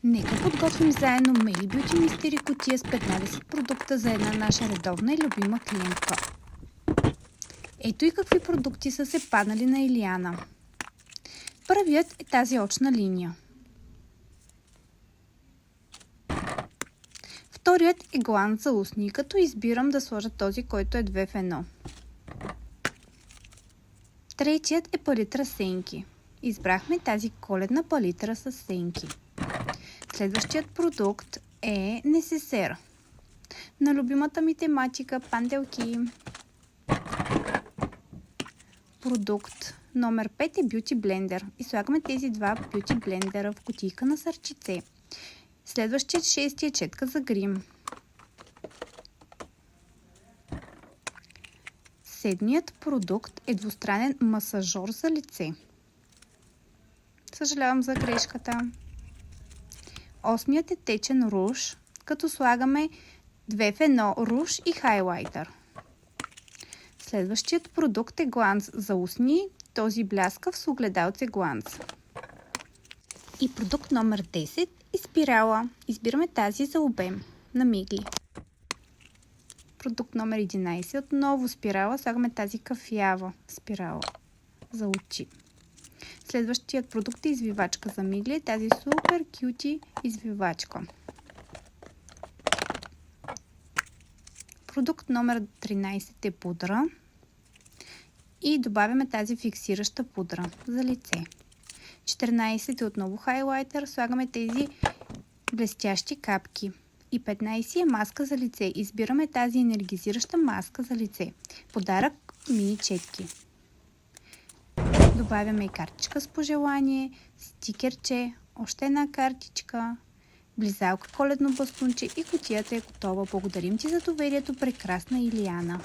Нека подготвим заедно Meli Beauty Mystery кутия с 15 продукта за една наша редовна и любима клиентка. Ето и какви продукти са се паднали на Илияна. Първият е тази очна линия. Вторият е гланс за устни, като избирам да сложа този, който е 2 в 1. Третият е палитра сенки. Избрахме тази коледна палитра с сенки. Следващият продукт е несесер на любимата ми тематика панделки. Продукт номер 5 е Beauty Blender и слагаме тези два Beauty блендера в кутийка на сърчице. Следващият 6 е четка за грим. Седмият продукт е двустранен масажор за лице. Съжалявам за грешката. Осмият е течен руж, като слагаме 2 в 1 руж и хайлайтър. Следващият продукт е гланс за устни, този бляскав с огледалце гланс. И продукт номер 10 е спирала. Избираме тази за обем на мигли. Продукт номер 11 отново спирала, слагаме тази кафява спирала за очи. Следващият продукт е извивачка за мигли, тази супер кюти извивачка. Продукт номер 13 е пудра и добавяме тази фиксираща пудра за лице. 14 е отново хайлайтер, слагаме тези блестящи капки. И 15 е маска за лице. Избираме тази енергизираща маска за лице. Подарък мини четки. Добавяме и картичка с пожелание, стикерче, още една картичка, близалка, коледно бастунче и кутията е готова. Благодарим ти за доверието, прекрасна Илияна.